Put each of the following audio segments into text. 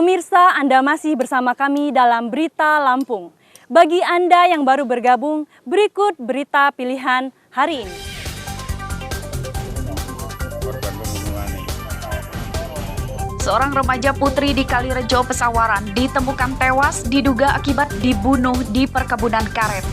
Pemirsa, Anda masih bersama kami dalam Berita Lampung. Bagi Anda yang baru bergabung, berikut berita pilihan hari ini. Seorang remaja putri di Kalirejo, Pesawaran ditemukan tewas diduga akibat dibunuh di perkebunan karet.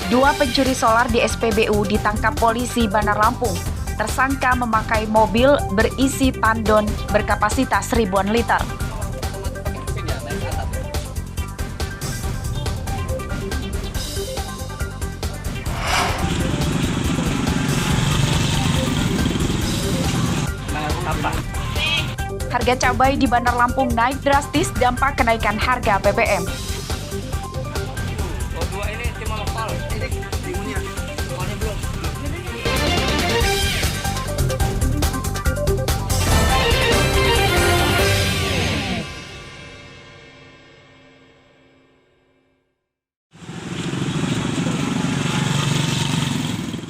Dua pencuri solar di SPBU ditangkap polisi Bandar Lampung. Tersangka memakai mobil berisi tandon berkapasitas ribuan liter. Harga cabai di Bandar Lampung naik drastis dampak kenaikan harga BBM.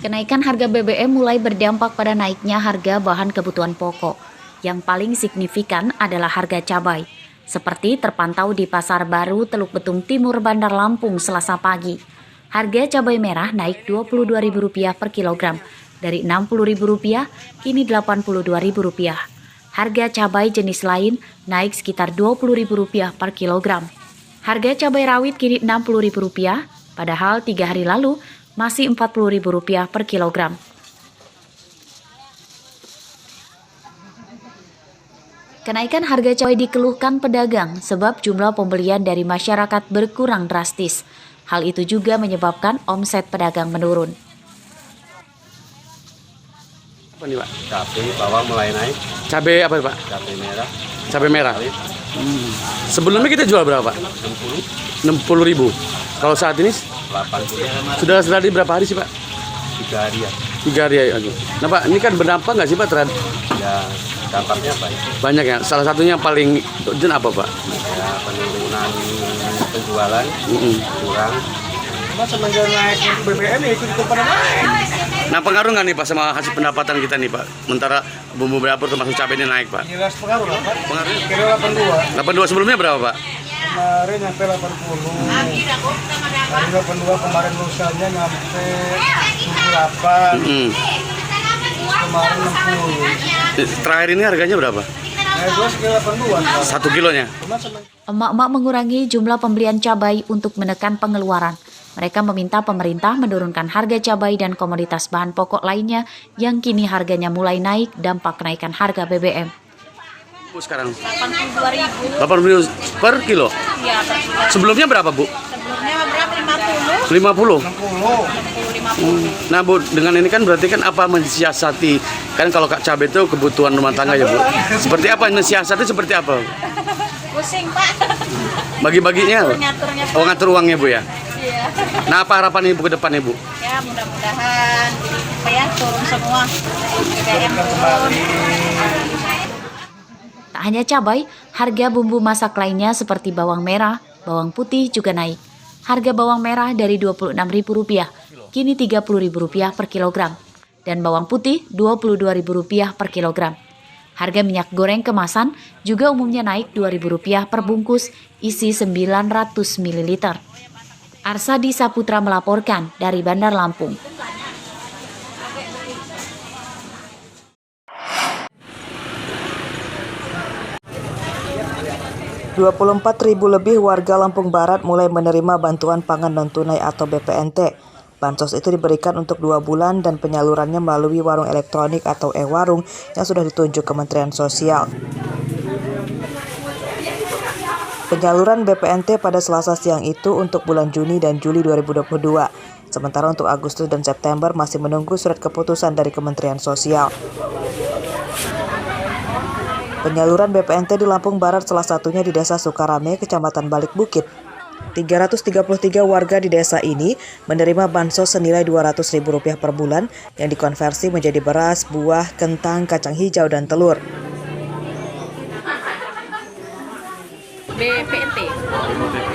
Kenaikan harga BBM mulai berdampak pada naiknya harga bahan kebutuhan pokok. Yang paling signifikan adalah harga cabai, seperti terpantau di Pasar Baru Teluk Betung Timur, Bandar Lampung, Selasa pagi. Harga cabai merah naik Rp22.000 per kilogram, dari Rp60.000 kini Rp82.000. Harga cabai jenis lain naik sekitar Rp20.000 per kilogram. Harga cabai rawit kini Rp60.000, padahal 3 hari lalu masih Rp40.000 per kilogram. Kenaikan harga cabai dikeluhkan pedagang sebab jumlah pembelian dari masyarakat berkurang drastis. Hal itu juga menyebabkan omset pedagang menurun. Apa nih Pak? Cabai bawang mulai naik. Cabai apa Pak? Cabai merah. Cabai merah. Sebelumnya kita jual berapa Pak? 60.000. Kalau saat ini 80. Sudah di berapa hari sih Pak? 3 hari ya. 3 hari ya. Nah Pak, ini kan berdampak nggak sih Pak terhadap? Ya, dampaknya banyak. Banyak ya. Salah satunya yang paling urgent apa Pak? Ya, penurunan penjualan kurang. Mas semenjak naik BBM ya ikut pada naik. Nah pengaruh nggak nih Pak sama hasil pendapatan kita nih Pak? Sementara bumbu dapur termasuk cabai ini naik Pak? Jelas pengaruh lah Pak. Pengaruhnya? Kira 82. 82 sebelumnya berapa Pak? Kemarin nyampe 80. Hari 82 kemarin lusanya nyampe 78. Kemarin 60. Terakhir ini harganya berapa? Sekitar 82. 1 kilonya. Emak-emak mengurangi jumlah pembelian cabai untuk menekan pengeluaran. Mereka meminta pemerintah menurunkan harga cabai dan komoditas bahan pokok lainnya yang kini harganya mulai naik dampak kenaikan harga BBM. Sekarang 82.000. 80.000 per kilo? Iya, per kilo. Sebelumnya berapa Bu? Sebelumnya berapa? 50. 50. Nah Bu, dengan ini kan berarti kan apa mensiasati? Kan kalau cabai itu kebutuhan rumah tangga ya Bu. Seperti apa mensiasati seperti apa? Pusing Pak. Bagi-baginya? Oh ngatur uangnya Bu ya? Iya. Nah apa harapan Ibu ke depan Ibu? Ya mudah-mudahan ya turun semua. BBM turun. Tak hanya cabai, harga bumbu masak lainnya seperti bawang merah, bawang putih juga naik. Harga bawang merah dari Rp26.000 kini Rp30.000 per kilogram dan bawang putih Rp22.000 per kilogram. Harga minyak goreng kemasan juga umumnya naik Rp2.000 per bungkus isi 900 ml. Arsadi Saputra melaporkan dari Bandar Lampung. 24.000 lebih warga Lampung Barat mulai menerima bantuan pangan non-tunai atau BPNT. Bansos itu diberikan untuk 2 bulan dan penyalurannya melalui warung elektronik atau e-warung yang sudah ditunjuk Kementerian Sosial. Penyaluran BPNT pada Selasa siang itu untuk bulan Juni dan Juli 2022. Sementara untuk Agustus dan September masih menunggu surat keputusan dari Kementerian Sosial. Penyaluran BPNT di Lampung Barat salah satunya di Desa Sukarame, Kecamatan Balik Bukit. 333 warga di desa ini menerima bansos senilai Rp200.000 per bulan yang dikonversi menjadi beras, buah, kentang, kacang hijau, dan telur. BPNT.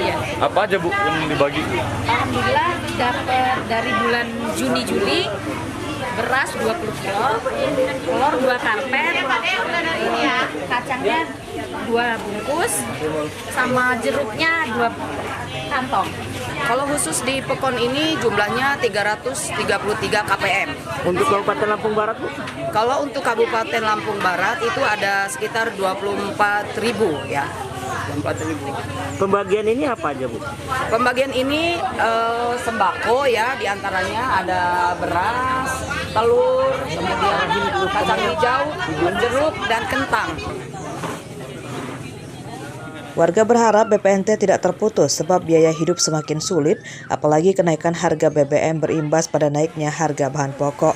Iya. Apa aja Bu yang dibagi? Alhamdulillah dapat dari bulan Juni-Juli beras 20 kilo, telur 2 karpet, ini ya, kacangnya 2 bungkus, sama jeruknya 2 kantong. Kalau khusus di Pekon ini jumlahnya 333 KPM. Untuk Kabupaten Lampung Barat Bu? Kalau untuk Kabupaten Lampung Barat itu ada sekitar 24.000 ya. 4.000. Pembagian ini apa aja Bu? Pembagian ini sembako ya, diantaranya ada beras, telur, kemudian kacang hijau, jeruk, dan kentang. Warga berharap BPNT tidak terputus sebab biaya hidup semakin sulit, apalagi kenaikan harga BBM berimbas pada naiknya harga bahan pokok.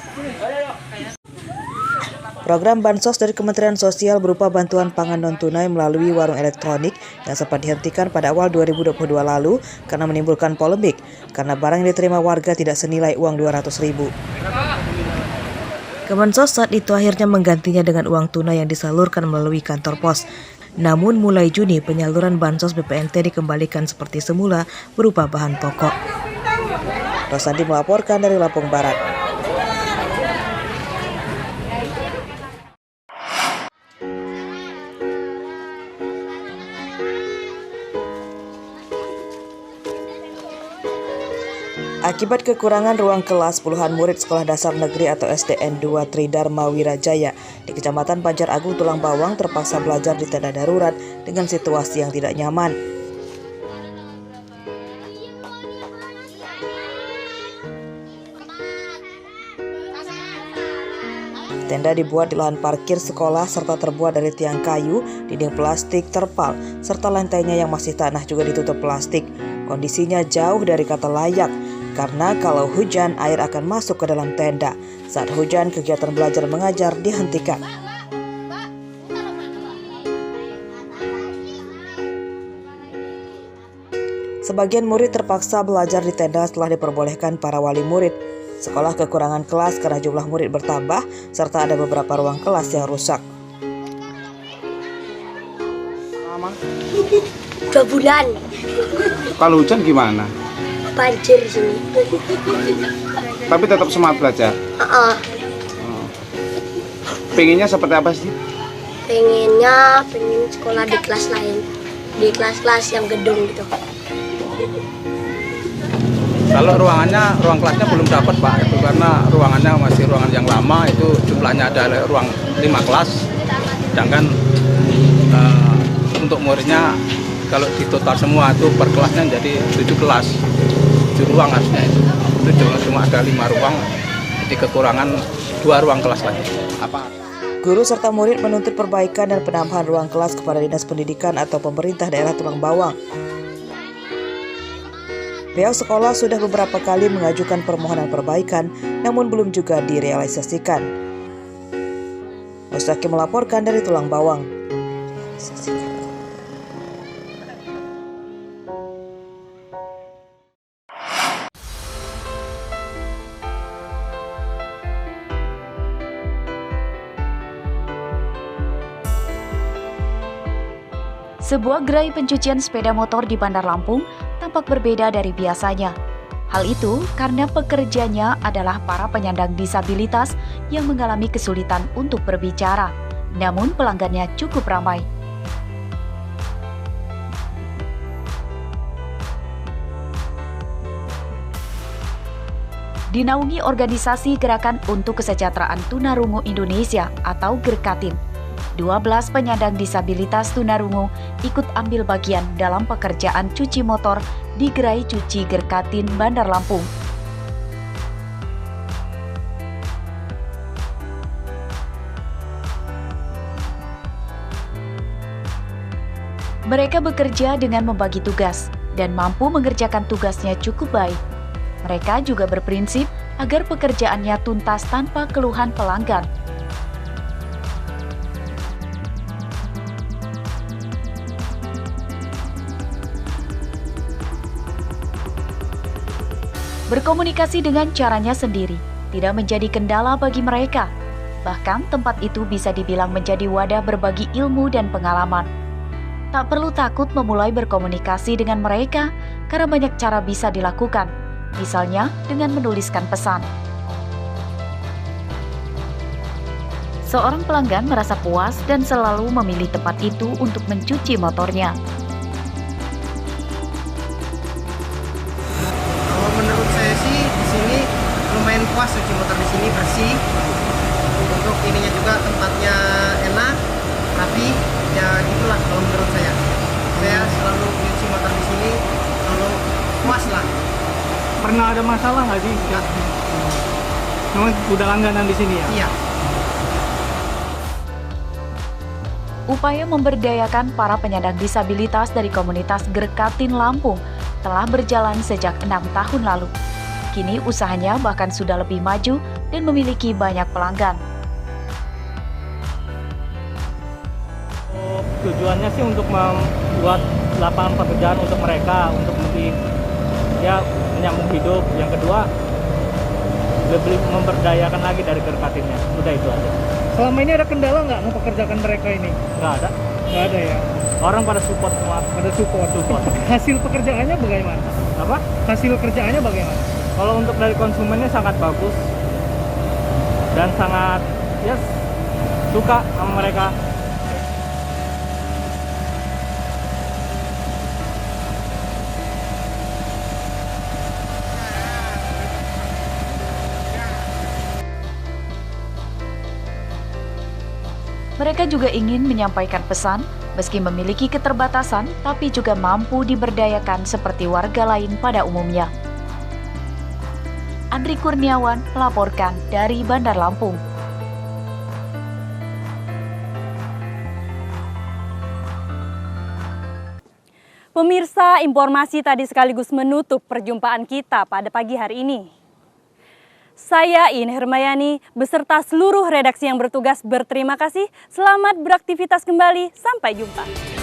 Program Bansos dari Kementerian Sosial berupa bantuan pangan non-tunai melalui warung elektronik yang sempat dihentikan pada awal 2022 lalu karena menimbulkan polemik, karena barang yang diterima warga tidak senilai uang 200.000. Kemensos saat itu akhirnya menggantinya dengan uang tunai yang disalurkan melalui kantor pos. Namun mulai Juni penyaluran bansos BPNT dikembalikan seperti semula berupa bahan pokok. Rosandi melaporkan dari Lampung Barat. Akibat kekurangan ruang kelas, puluhan murid Sekolah Dasar Negeri atau SDN 2 Tridharma Wirajaya di Kecamatan Banjar Agung, Tulang Bawang terpaksa belajar di tenda darurat dengan situasi yang tidak nyaman. Tenda dibuat di lahan parkir sekolah serta terbuat dari tiang kayu, dinding plastik, terpal, serta lantainya yang masih tanah juga ditutup plastik. Kondisinya jauh dari kata layak, karena kalau hujan air akan masuk ke dalam tenda. Saat hujan kegiatan belajar mengajar dihentikan. Sebagian murid terpaksa belajar di tenda setelah diperbolehkan para wali murid. Sekolah kekurangan kelas karena jumlah murid bertambah serta ada beberapa ruang kelas yang rusak. 2 bulan. Kalau hujan gimana? Banjir sini. Tapi tetap semangat belajar. Pengennya seperti apa sih? Pengen sekolah di kelas lain, di kelas-kelas yang gedung gitu. Kalau ruang kelasnya belum dapat Pak, itu karena ruangannya masih ruangan yang lama, itu jumlahnya ada ruang 5 kelas, sedangkan untuk muridnya kalau di total semua itu per kelasnya jadi 7 kelas, 7 ruang harusnya itu cuma ada 5 ruang, jadi kekurangan 2 ruang kelas lagi. Guru serta murid menuntut perbaikan dan penambahan ruang kelas kepada Dinas Pendidikan atau pemerintah daerah Tulang Bawang. Pihak sekolah sudah beberapa kali mengajukan permohonan perbaikan, namun belum juga direalisasikan. Mustaqim melaporkan dari Tulang Bawang. Sebuah gerai pencucian sepeda motor di Bandar Lampung tampak berbeda dari biasanya. Hal itu karena pekerjanya adalah para penyandang disabilitas yang mengalami kesulitan untuk berbicara. Namun pelanggannya cukup ramai. Dinaungi organisasi Gerakan untuk Kesejahteraan Tunarungu Indonesia atau Gerkatin. 12 penyandang disabilitas tunarungu ikut ambil bagian dalam pekerjaan cuci motor di Gerai Cuci Gerkatin Bandar Lampung. Mereka bekerja dengan membagi tugas dan mampu mengerjakan tugasnya cukup baik. Mereka juga berprinsip agar pekerjaannya tuntas tanpa keluhan pelanggan. Berkomunikasi dengan caranya sendiri tidak menjadi kendala bagi mereka. Bahkan tempat itu bisa dibilang menjadi wadah berbagi ilmu dan pengalaman. Tak perlu takut memulai berkomunikasi dengan mereka karena banyak cara bisa dilakukan, misalnya dengan menuliskan pesan. Seorang pelanggan merasa puas dan selalu memilih tempat itu untuk mencuci motornya. Kalau menurut saya sih di sini lumayan puas cuci motor di sini, bersih. Untuk ininya juga tempatnya enak, rapi. Ya gitulah kalau menurut saya. Saya selalu cuci motor di sini, selalu puas lah. Pernah ada masalah nggak sih? Enggak. Memang udah langganan di sini ya? Iya. Upaya memberdayakan para penyandang disabilitas dari komunitas Gerkatin Lampung telah berjalan sejak 6 tahun lalu. Kini usahanya bahkan sudah lebih maju dan memiliki banyak pelanggan. Tujuannya sih untuk membuat lapangan pekerjaan untuk mereka, untuk lebih menyambung hidup. Yang kedua, lebih memberdayakan lagi dari Gerkatinnya. Udah itu aja. Selama ini ada kendala nggak mempekerjakan mereka ini? Nggak ada. Nggak ada ya? Orang pada support semua. Pada support. Hasil pekerjaannya bagaimana? Apa? Hasil kerjaannya bagaimana? Kalau untuk dari konsumennya sangat bagus. Dan sangat, suka sama mereka. Mereka juga ingin menyampaikan pesan, meski memiliki keterbatasan, tapi juga mampu diberdayakan seperti warga lain pada umumnya. Andri Kurniawan melaporkan dari Bandar Lampung. Pemirsa, informasi tadi sekaligus menutup perjumpaan kita pada pagi hari ini. Saya Ine Hermayani beserta seluruh redaksi yang bertugas berterima kasih. Selamat beraktivitas kembali. Sampai jumpa.